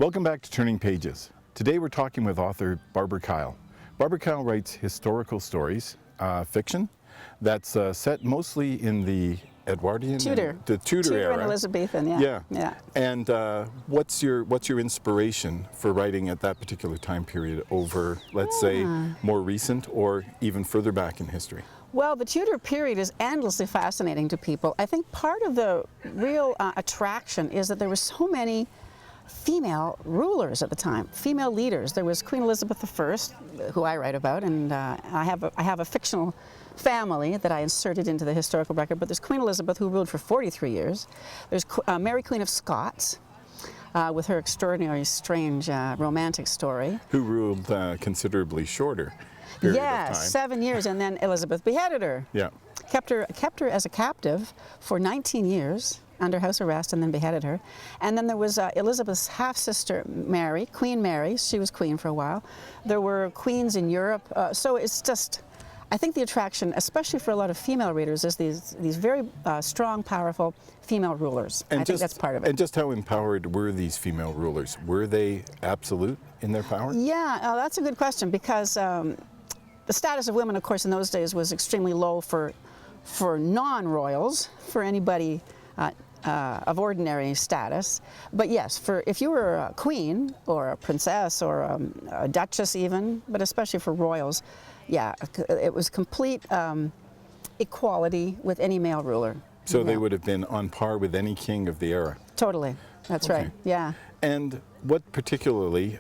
Welcome back to Turning Pages. Today we're talking with author Barbara Kyle. Barbara Kyle writes historical stories, fiction, that's set mostly in the Edwardian, the Tudor era, and Elizabethan, yeah. And what's your inspiration for writing at that particular time period over, let's say, more recent or even further back in history? Well, the Tudor period is endlessly fascinating to people. I think part of the real attraction is that there were so many female rulers at the time, female leaders. There was Queen Elizabeth I, who I write about, and I have a fictional family that I inserted into the historical record, but there's Queen Elizabeth, who ruled for 43 years. There's Mary Queen of Scots, with her extraordinary, strange, romantic story. Who ruled considerably shorter period of time. 7 years, and then Elizabeth beheaded her. Yeah. Kept her as a captive for 19 years under house arrest, and then beheaded her. And then there was Elizabeth's half-sister Mary, Queen Mary. She was queen for a while. There were queens in Europe. So it's just, I think the attraction, especially for a lot of female readers, is these very strong, powerful female rulers. And I think that's part of it. And just how empowered were these female rulers? Were they absolute in their power? Yeah, that's a good question, because the status of women, of course, in those days was extremely low for non-royals, for anybody of ordinary status. But yes, if you were a queen or a princess or a duchess even, but especially for royals, yeah, it was complete equality with any male ruler. So they would have been on par with any king of the era. Totally, that's right, yeah. And what particularly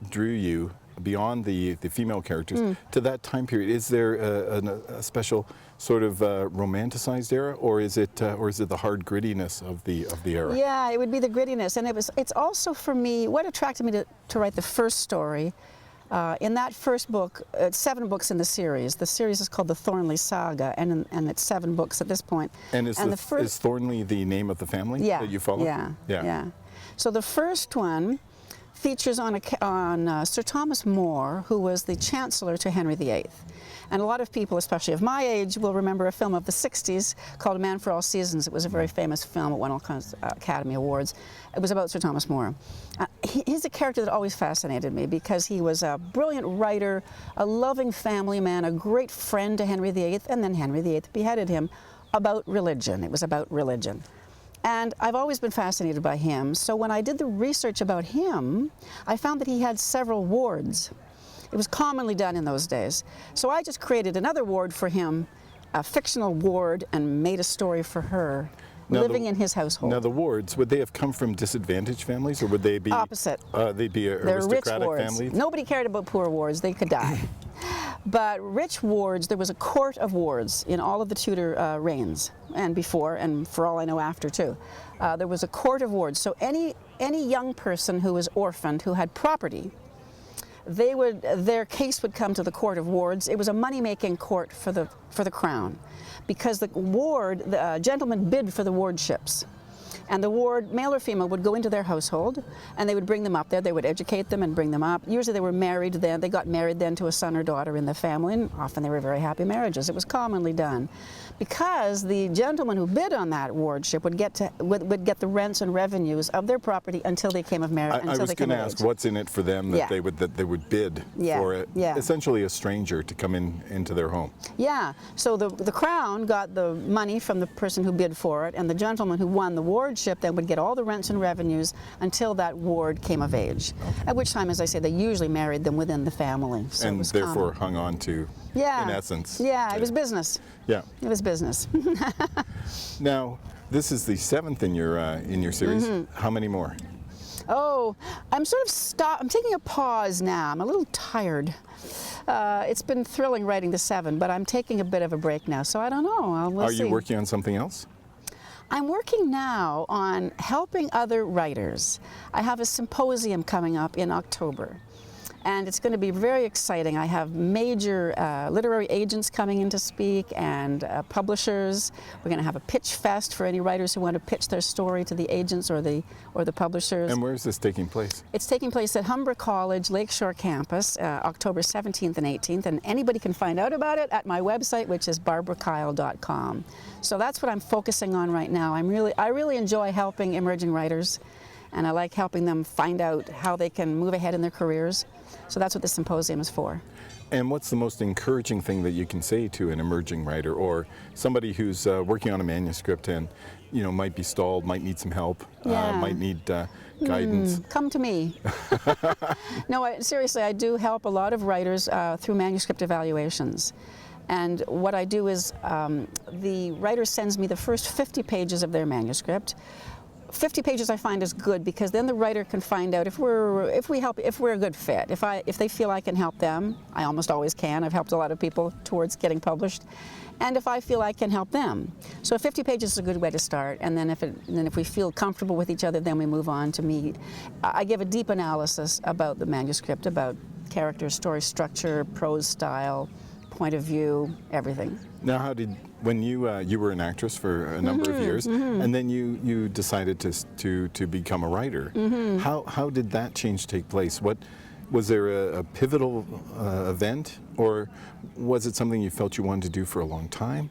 drew you beyond the female characters to that time period? Is there a special sort of romanticized era, or is it the hard grittiness of the era? Yeah, it would be the grittiness, and it's also for me what attracted me to write the first story. In that first book, it's 7 books in the series. The series is called the Thornley Saga, and it's 7 books at this point. And is Thornley the name of the family that you follow? Yeah. So the first one features on Sir Thomas More, who was the Chancellor to Henry VIII. And a lot of people, especially of my age, will remember a film of the 60s called A Man for All Seasons. It was a very famous film. It won all kinds of Academy Awards. It was about Sir Thomas More. He's a character that always fascinated me because he was a brilliant writer, a loving family man, a great friend to Henry VIII, and then Henry VIII beheaded him about religion. It was about religion. And I've always been fascinated by him. So when I did the research about him, I found that he had several wards. It was commonly done in those days. So I just created another ward for him, a fictional ward, and made a story for her, living in his household. Now the wards, would they have come from disadvantaged families, or would they be... Opposite. They'd be aristocratic families? Nobody cared about poor wards. They could die. But rich wards, there was a court of wards in all of the Tudor reigns, and before, and for all I know after too. There was a court of wards. So any young person who was orphaned, who had property, their case would come to the court of wards. It was a money-making court for the crown, because the gentleman bid for the wardships. And the ward, male or female, would go into their household, and they would bring them up there. They would educate them and bring them up. Usually they were married then. They got married then to a son or daughter in the family, and often they were very happy marriages. It was commonly done. Because the gentleman who bid on that wardship would get the rents and revenues of their property until they came of marriage. I was going to ask, what's in it for them that they would bid for essentially a stranger to come into their home? Yeah. So the crown got the money from the person who bid for it, and the gentleman who won the wardship then would get all the rents and revenues until that ward came of age. Okay. At which time, as I say, they usually married them within the family. So and therefore hung on to, in essence. Yeah, it was business. Yeah. It was business. Now, this is the 7th in your series. How many more? Oh, I'm sort of I'm taking a pause now. I'm a little tired. It's been thrilling writing the 7, but I'm taking a bit of a break now, so I don't know. We'll see. Are you working on something else? I'm working now on helping other writers. I have a symposium coming up in October. And it's going to be very exciting. I have major literary agents coming in to speak, and publishers. We're going to have a pitch fest for any writers who want to pitch their story to the agents or the publishers. And where is this taking place? It's taking place at Humber College, Lakeshore Campus, October 17th and 18th. And anybody can find out about it at my website, which is barbarakyle.com. So that's what I'm focusing on right now. I really enjoy helping emerging writers. and I like helping them find out how they can move ahead in their careers. So that's what the symposium is for. And what's the most encouraging thing that you can say to an emerging writer or somebody who's working on a manuscript and, you know, might be stalled, might need some help, Yeah. might need guidance? Come to me. No, seriously, I do help a lot of writers through manuscript evaluations. And what I do is the writer sends me the first 50 pages of their manuscript. 50 pages I find is good because then the writer can find out if we're a good fit. If they feel I can help them, I almost always can. I've helped a lot of people towards getting published. And if I feel I can help them. So 50 pages is a good way to start, and then if we feel comfortable with each other, then we move on to meet. I give a deep analysis about the manuscript, about character, story structure, prose style, point of view, everything. Now, when you were an actress for a number of years, and then you decided to become a writer, how did that change take place? Was there a pivotal event, or was it something you felt you wanted to do for a long time?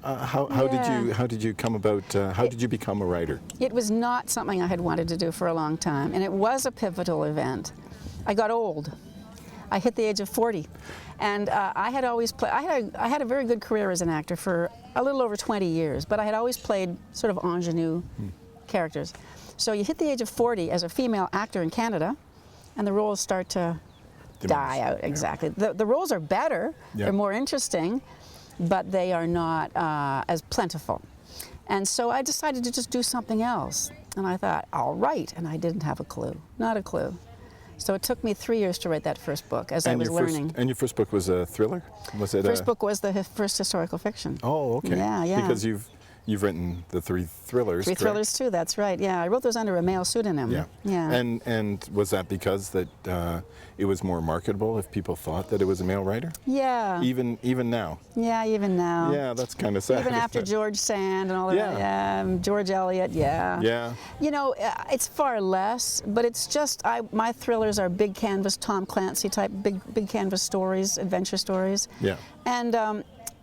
How did you come about? How did you become a writer? It was not something I had wanted to do for a long time, and it was a pivotal event. I got old. I hit the age of 40, and I had always played. I had a very good career as an actor for a little over 20 years, but I had always played sort of ingenue characters. So you hit the age of 40 as a female actor in Canada, and the roles start to die out. Exactly. The roles are better. Yeah. They're more interesting, but they are not as plentiful. And so I decided to just do something else. And I thought, I'll write. And I didn't have a clue. Not a clue. So it took me 3 years to write that first book as I was learning. And your first book was a thriller? Was it First book was the first historical fiction. Oh, okay. Yeah. Because you've written the 3 thrillers. Three thrillers too, that's right. Yeah, I wrote those under a male pseudonym. Yeah. And was that because that it was more marketable if people thought that it was a male writer? Yeah. Even now. Yeah, even now. Yeah, that's kind of sad. Even after George Sand and all of that. Yeah. Yeah. George Eliot. Yeah. Yeah. You know, it's far less, but it's just my thrillers are big canvas Tom Clancy type big canvas stories, adventure stories. Yeah. And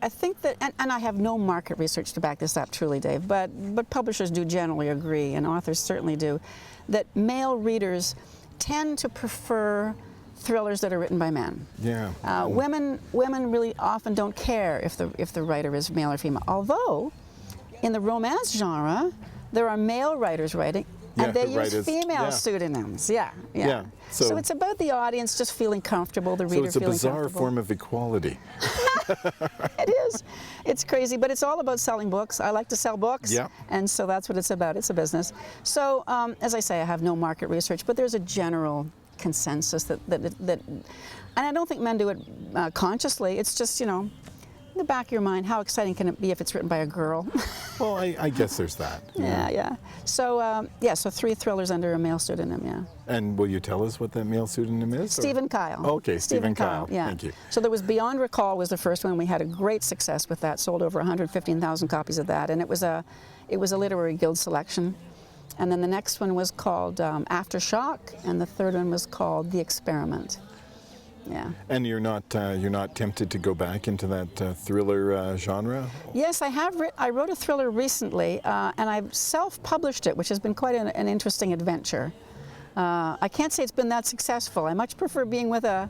I think that, and I have no market research to back this up, truly, Dave, but publishers do generally agree, and authors certainly do, that male readers tend to prefer thrillers that are written by men. Yeah. Women really often don't care if the writer is male or female. Although, in the romance genre, there are male writers writing, and they use female pseudonyms. Yeah. So it's about the audience just feeling comfortable, the reader feeling comfortable. So it's a bizarre form of equality. It is. It's crazy, but it's all about selling books. I like to sell books, and so that's what it's about. It's a business. So, as I say, I have no market research, but there's a general consensus that and I don't think men do it consciously. It's just, you know, in the back of your mind, how exciting can it be if it's written by a girl? Well, I guess there's that. Yeah. So, so 3 thrillers under a male pseudonym, yeah. And will you tell us what that male pseudonym is? Stephen Kyle. Okay, Stephen Kyle. Yeah. Thank you. So there was Beyond Recall was the first one. We had a great success with that. Sold over 115,000 copies of that, and it was a Literary Guild selection. And then the next one was called Aftershock, and the third one was called The Experiment. Yeah. And you're not tempted to go back into that thriller genre? Yes, I have. I wrote a thriller recently, and I've self-published it, which has been quite an interesting adventure. I can't say it's been that successful. I much prefer being with a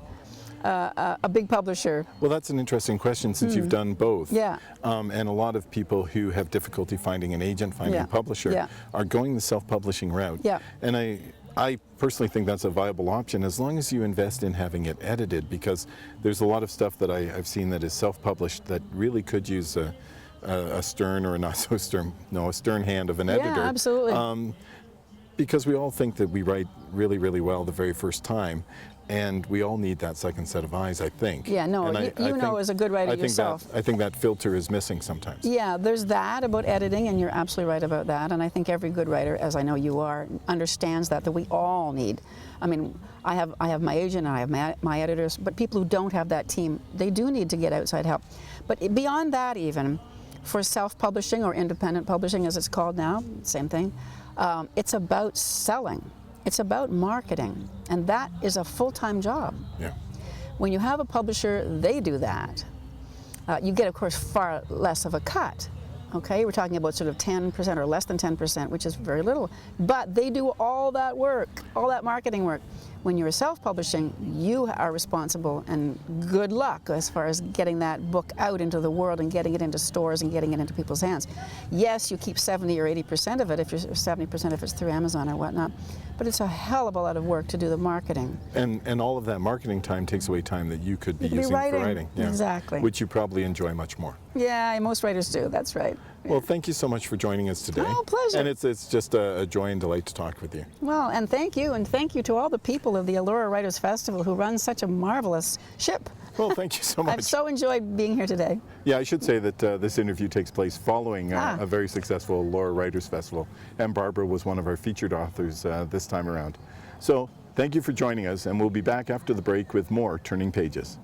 big publisher. Well, that's an interesting question since you've done both. Yeah. And a lot of people who have difficulty finding an agent, finding a publisher, are going the self-publishing route. Yeah. And I personally think that's a viable option as long as you invest in having it edited, because there's a lot of stuff that I've seen that is self-published that really could use a stern or a not so stern, a stern hand of an editor. Yeah, absolutely. Because we all think that we write really, really well the very first time, and we all need that second set of eyes, I think. Yeah, no, you know as a good writer yourself. I think that filter is missing sometimes. Yeah, there's that about editing, and you're absolutely right about that. And I think every good writer, as I know you are, understands that we all need. I mean, I have my agent and I have my editors, but people who don't have that team, they do need to get outside help. But beyond that, even for self-publishing or independent publishing, as it's called now, same thing. It's about selling. It's about marketing, and that is a full-time job. Yeah. When you have a publisher, they do that. You get, of course, far less of a cut, Okay, we're talking about sort of 10% or less than 10%, which is very little. But they do all that work, all that marketing work. When you're self-publishing, you are responsible, and good luck as far as getting that book out into the world and getting it into stores and getting it into people's hands. Yes, you keep 70 or 80% of it, if you're 70% if it's through Amazon or whatnot, but it's a hell of a lot of work to do the marketing. And all of that marketing time takes away time that you could be using for writing. Yeah. Exactly. Which you probably enjoy much more. Yeah, most writers do, that's right. Well, thank you so much for joining us today. Oh, pleasure. And it's just a joy and delight to talk with you. Well, and thank you to all the people of the Allura Writers Festival who run such a marvelous ship. Well, thank you so much. I've so enjoyed being here today. Yeah, I should say that this interview takes place following a very successful Allura Writers Festival, and Barbara was one of our featured authors this time around. So, thank you for joining us, and we'll be back after the break with more Turning Pages.